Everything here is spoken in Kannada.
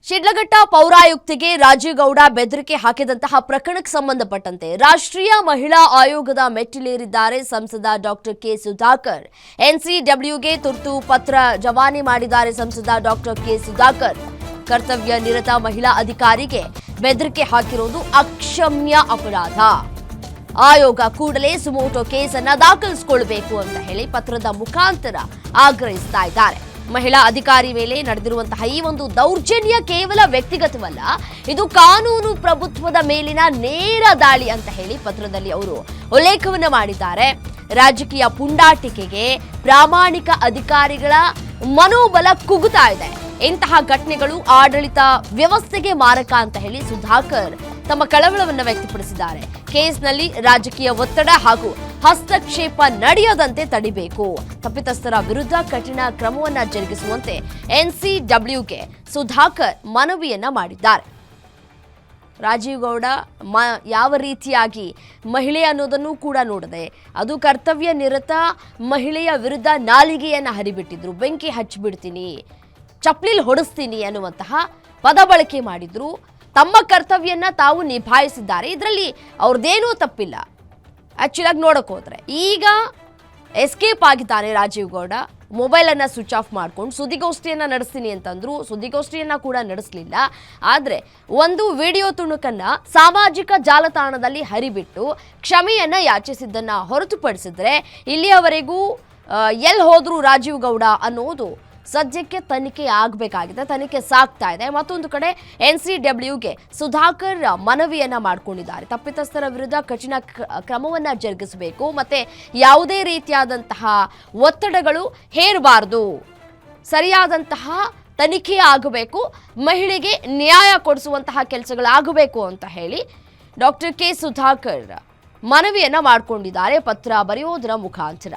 ಶಿಡ್ಲಘಟ್ಟ ಪೌರಾಯುಕ್ತಿಗೆ ರಾಜೀವ್ ಗೌಡ ಬೆದರಿಕೆ ಹಾಕಿದಂತಹ ಪ್ರಕರಣಕ್ಕೆ ಸಂಬಂಧಪಟ್ಟಂತೆ ರಾಷ್ಟ್ರೀಯ ಮಹಿಳಾ ಆಯೋಗದ ಮೆಟ್ಟಿಲೇರಿದ್ದಾರೆ ಸಂಸದ ಡಾಕ್ಟರ್ ಕೆ ಸುಧಾಕರ್. ಎನ್ಸಿಡಬ್ಲ್ಯೂಗೆ ತುರ್ತು ಪತ್ರ ರವಾನೆ ಮಾಡಿದ್ದಾರೆ ಸಂಸದ ಡಾಕ್ಟರ್ ಕೆ ಸುಧಾಕರ್. ಕರ್ತವ್ಯ ನಿರತ ಮಹಿಳಾ ಅಧಿಕಾರಿಗೆ ಬೆದರಿಕೆ ಹಾಕಿರುವುದು ಅಕ್ಷಮ್ಯ ಅಪರಾಧ. ಆಯೋಗ ಕೂಡಲೇ ಸುಮೋಟೋ ಕೇಸನ್ನ ದಾಖಲಿಸಿಕೊಳ್ಳಬೇಕು ಅಂತ ಹೇಳಿ ಪತ್ರದ ಮುಖಾಂತರ ಆಗ್ರಹಿಸ್ತಾ ಇದ್ದಾರೆ. ಮಹಿಳಾ ಅಧಿಕಾರಿ ಮೇಲೆ ನಡೆದಿರುವಂತಹ ಈ ಒಂದು ದೌರ್ಜನ್ಯ ಕೇವಲ ವ್ಯಕ್ತಿಗತವಲ್ಲ, ಇದು ಕಾನೂನು ಪ್ರಭುತ್ವದ ಮೇಲಿನ ನೇರ ದಾಳಿ ಅಂತ ಹೇಳಿ ಪತ್ರದಲ್ಲಿ ಅವರು ಉಲ್ಲೇಖವನ್ನ ಮಾಡಿದ್ದಾರೆ. ರಾಜಕೀಯ ಪುಂಡಾಟಿಕೆಗೆ ಪ್ರಾಮಾಣಿಕ ಅಧಿಕಾರಿಗಳ ಮನೋಬಲ ಕುಗ್ಗುತ್ತಾ ಇದೆ. ಇಂತಹ ಘಟನೆಗಳು ಆಡಳಿತ ವ್ಯವಸ್ಥೆಗೆ ಮಾರಕ ಅಂತ ಹೇಳಿ ಸುಧಾಕರ್ ತಮ್ಮ ಕಳವಳವನ್ನು ವ್ಯಕ್ತಪಡಿಸಿದ್ದಾರೆ. ಕೇಸ್ನಲ್ಲಿ ರಾಜಕೀಯ ಒತ್ತಡ ಹಾಗೂ ಹಸ್ತಕ್ಷೇಪ ನಡೆಯದಂತೆ ತಡಿಬೇಕು. ತಪ್ಪಿತಸ್ಥರ ವಿರುದ್ಧ ಕಠಿಣ ಕ್ರಮವನ್ನ ಜರುಗಿಸುವಂತೆ ಎನ್ಸಿಡಬ್ಲ್ಯೂಗೆ ಸುಧಾಕರ್ ಮನವಿಯನ್ನ ಮಾಡಿದ್ದಾರೆ. ರಾಜೀವ್ ಗೌಡ ಯಾವ ರೀತಿಯಾಗಿ ಮಹಿಳೆ ಅನ್ನೋದನ್ನು ಕೂಡ ನೋಡದೆ ಅದು ಕರ್ತವ್ಯ ನಿರತ ಮಹಿಳೆಯ ವಿರುದ್ಧ ನಾಲಿಗೆಯನ್ನ ಹರಿಬಿಟ್ಟಿದ್ರು. ಬೆಂಕಿ ಹಚ್ಚಿಬಿಡ್ತೀನಿ, ಚಪ್ಲಿಲ್ ಹೊಡಿಸ್ತೀನಿ ಅನ್ನುವಂತಹ ಪದ ಬಳಕೆ ಮಾಡಿದ್ರು. ತಮ್ಮ ಕರ್ತವ್ಯನ ತಾವು ನಿಭಾಯಿಸಿದ್ದಾರೆ. ಇದರಲ್ಲಿ ಅವ್ರದ್ದೇನೂ ತಪ್ಪಿಲ್ಲ. ಆಕ್ಚುಲಾಗಿ ನೋಡಕ್ ಹೋದ್ರೆ ಈಗ ಎಸ್ಕೇಪ್ ಆಗಿದ್ದಾನೆ ರಾಜೀವ್ ಗೌಡ. ಮೊಬೈಲನ್ನು ಸ್ವಿಚ್ ಆಫ್ ಮಾಡ್ಕೊಂಡು ಸುದ್ದಿಗೋಷ್ಠಿಯನ್ನು ನಡೆಸ್ತೀನಿ ಅಂತಂದ್ರು. ಸುದ್ದಿಗೋಷ್ಠಿಯನ್ನು ಕೂಡ ನಡೆಸಲಿಲ್ಲ. ಆದರೆ ಒಂದು ವಿಡಿಯೋ ತುಣುಕನ್ನು ಸಾಮಾಜಿಕ ಜಾಲತಾಣದಲ್ಲಿ ಹರಿಬಿಟ್ಟು ಕ್ಷಮೆಯನ್ನು ಯಾಚಿಸಿದ್ದನ್ನು ಹೊರತುಪಡಿಸಿದ್ರೆ ಇಲ್ಲಿಯವರೆಗೂ ಎಲ್ಲಿ ಹೋದ್ರು ರಾಜೀವ್ ಗೌಡ ಅನ್ನೋದು ಸದ್ಯಕ್ಕೆ ತನಿಖೆ ಆಗಬೇಕಾಗಿದೆ. ತನಿಖೆ ಸಾಗ್ತಾ ಇದೆ. ಮತ್ತೊಂದು ಕಡೆ ಎನ್ಸಿಡಬ್ಲ್ಯೂಗೆ ಸುಧಾಕರ್ ಮನವಿಯನ್ನ ಮಾಡಿಕೊಂಡಿದ್ದಾರೆ. ತಪ್ಪಿತಸ್ಥರ ವಿರುದ್ಧ ಕಠಿಣ ಕ್ರಮವನ್ನ ಜರುಗಿಸಬೇಕು, ಮತ್ತೆ ಯಾವುದೇ ರೀತಿಯಾದಂತಹ ಒತ್ತಡಗಳು ಹೇರಬಾರದು, ಸರಿಯಾದಂತಹ ತನಿಖೆ ಆಗಬೇಕು, ಮಹಿಳೆಗೆ ನ್ಯಾಯ ಕೊಡಿಸುವಂತಹ ಕೆಲಸಗಳಾಗಬೇಕು ಅಂತ ಹೇಳಿ ಡಾಕ್ಟರ್ ಕೆ ಸುಧಾಕರ್ ಮನವಿಯನ್ನ ಮಾಡಿಕೊಂಡಿದ್ದಾರೆ ಪತ್ರ ಬರೆಯೋದರ ಮುಖಾಂತರ.